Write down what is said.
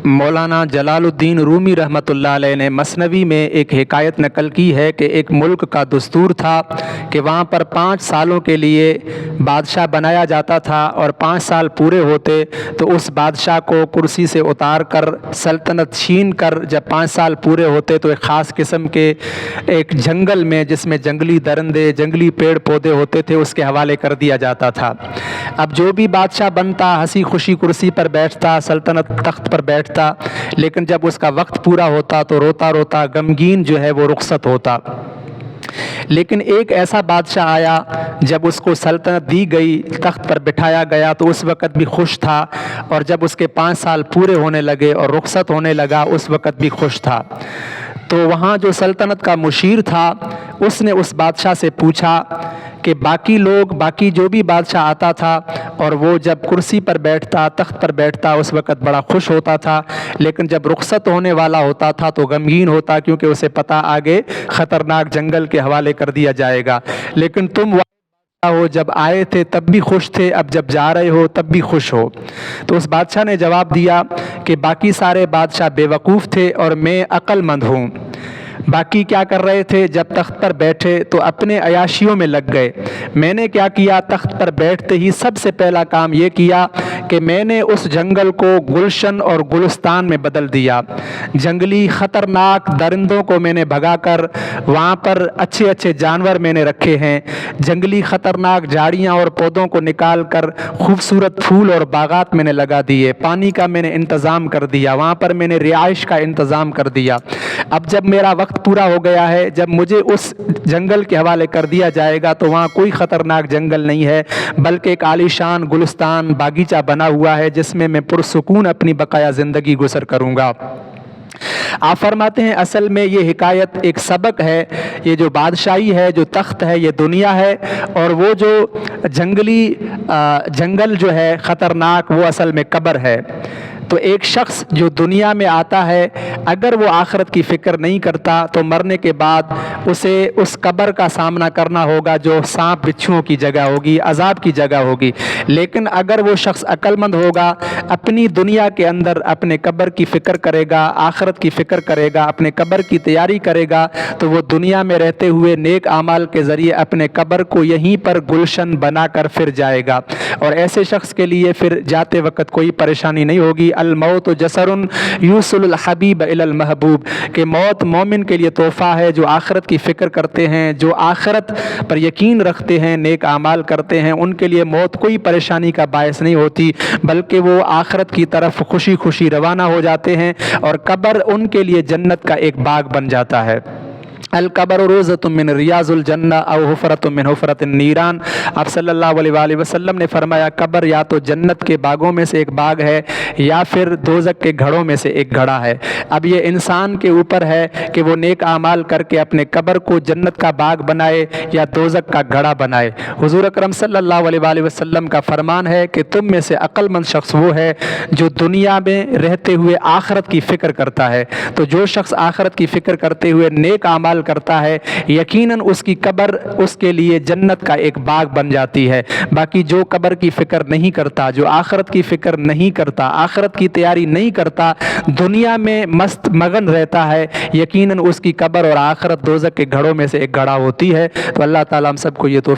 مولانا جلالالدین رومی رحمۃ اللہ علیہ نے مثنوی میں ایک حکایت نقل کی ہے کہ ایک ملک کا دستور تھا کہ وہاں پر 5 سالوں کے لیے بادشاہ بنایا جاتا تھا، اور 5 سال پورے ہوتے تو اس بادشاہ کو کرسی سے اتار کر سلطنت چھین کر جب 5 سال پورے ہوتے تو ایک خاص قسم کے ایک جنگل میں، جس میں جنگلی درندے، جنگلی پیڑ پودے ہوتے تھے، اس کے حوالے کر دیا جاتا تھا۔ اب جو بھی بادشاہ بنتا ہنسی خوشی کرسی پر بیٹھتا، سلطنت تخت پر بیٹھتا، لیکن جب اس کا وقت پورا ہوتا تو روتا روتا غمگین جو ہے وہ رخصت ہوتا۔ لیکن ایک ایسا بادشاہ آیا، جب اس کو سلطنت دی گئی، تخت پر بٹھایا گیا تو اس وقت بھی خوش تھا، اور جب اس کے 5 سال پورے ہونے لگے اور رخصت ہونے لگا اس وقت بھی خوش تھا۔ تو وہاں جو سلطنت کا مشیر تھا اس نے اس بادشاہ سے پوچھا کہ باقی جو بھی بادشاہ آتا تھا اور وہ جب کرسی پر بیٹھتا، تخت پر بیٹھتا، اس وقت بڑا خوش ہوتا تھا، لیکن جب رخصت ہونے والا ہوتا تھا تو غمگین ہوتا، کیونکہ اسے پتہ آگے خطرناک جنگل کے حوالے کر دیا جائے گا۔ لیکن تم ہو، جب آئے تھے تب بھی خوش تھے، اب جب جا رہے ہو تب بھی خوش ہو۔ تو اس بادشاہ نے جواب دیا کہ باقی سارے بادشاہ بے وقوف تھے اور میں عقل مند ہوں۔ باقی کیا کر رہے تھے؟ جب تخت پر بیٹھے تو اپنے عیاشیوں میں لگ گئے۔ میں نے کیا کیا؟ تخت پر بیٹھتے ہی سب سے پہلا کام یہ کیا کہ میں نے اس جنگل کو گلشن اور گلستان میں بدل دیا۔ جنگلی خطرناک درندوں کو میں نے بھگا کر وہاں پر اچھے اچھے جانور میں نے رکھے ہیں۔ جنگلی خطرناک جھاڑیاں اور پودوں کو نکال کر خوبصورت پھول اور باغات میں نے لگا دیے۔ پانی کا میں نے انتظام کر دیا، وہاں پر میں نے رہائش کا انتظام کر دیا۔ اب جب میرا وقت پورا ہو گیا ہے، جب مجھے اس جنگل کے حوالے کر دیا جائے گا تو وہاں کوئی خطرناک جنگل نہیں ہے، بلکہ ایک عالیشان گلستان باغیچہ بنا ہوا ہے جس میں میں پرسکون اپنی بقایا زندگی گزر کروں گا۔ آپ فرماتے ہیں اصل میں یہ حکایت ایک سبق ہے۔ یہ جو بادشاہی ہے، جو تخت ہے، یہ دنیا ہے، اور وہ جو جنگل جو ہے خطرناک، وہ اصل میں قبر ہے۔ تو ایک شخص جو دنیا میں آتا ہے اگر وہ آخرت کی فکر نہیں کرتا تو مرنے کے بعد اسے اس قبر کا سامنا کرنا ہوگا جو سانپ بچھوؤں کی جگہ ہوگی، عذاب کی جگہ ہوگی۔ لیکن اگر وہ شخص عقل مند ہوگا، اپنی دنیا کے اندر اپنے قبر کی فکر کرے گا، آخرت کی فکر کرے گا، اپنے قبر کی تیاری کرے گا، تو وہ دنیا میں رہتے ہوئے نیک اعمال کے ذریعے اپنے قبر کو یہیں پر گلشن بنا کر پھر جائے گا، اور ایسے شخص کے لیے پھر جاتے وقت کوئی پریشانی نہیں ہوگی۔ الموت جسر یوصل الحبیب الی المحبوب، کہ موت مومن کے لیے تحفہ ہے جو آخرت کی فکر کرتے ہیں، جو آخرت پر یقین رکھتے ہیں، نیک اعمال کرتے ہیں، ان کے لیے موت کوئی پریشانی کا باعث نہیں ہوتی، بلکہ وہ آخرت کی طرف خوشی خوشی روانہ ہو جاتے ہیں، اور قبر ان کے لیے جنت کا ایک باغ بن جاتا ہے۔ القبر روضۃ من ریاض الجنہ او حفرۃ من حفرۃ النیران۔ آپ صلی اللہ علیہ وآلہ وسلم نے فرمایا قبر یا تو جنت کے باغوں میں سے ایک باغ ہے یا پھر دوزخ کے گھڑوں میں سے ایک گھڑا ہے۔ اب یہ انسان کے اوپر ہے کہ وہ نیک اعمال کر کے اپنے قبر کو جنت کا باغ بنائے یا دوزخ کا گھڑا بنائے۔ حضور اکرم صلی اللہ علیہ وآلہ وسلم کا فرمان ہے کہ تم میں سے عقل مند شخص وہ ہے جو دنیا میں رہتے ہوئے آخرت کی فکر کرتا ہے۔ تو جو شخص آخرت کی فکر کرتے ہوئے نیک اعمال کرتا ہے، یقیناً اس کی قبر اس کے لیے جنت کا ایک باغ بن جاتی ہے۔ باقی جو قبر کی فکر نہیں کرتا، جو آخرت کی فکر نہیں کرتا، آخرت کی تیاری نہیں کرتا، دنیا میں مست مگن رہتا ہے، یقیناً اس کی قبر اور آخرت دوزخ کے گھڑوں میں سے ایک گھڑا ہوتی ہے۔ تو اللہ تعالیٰ ہم سب کو یہ توفیق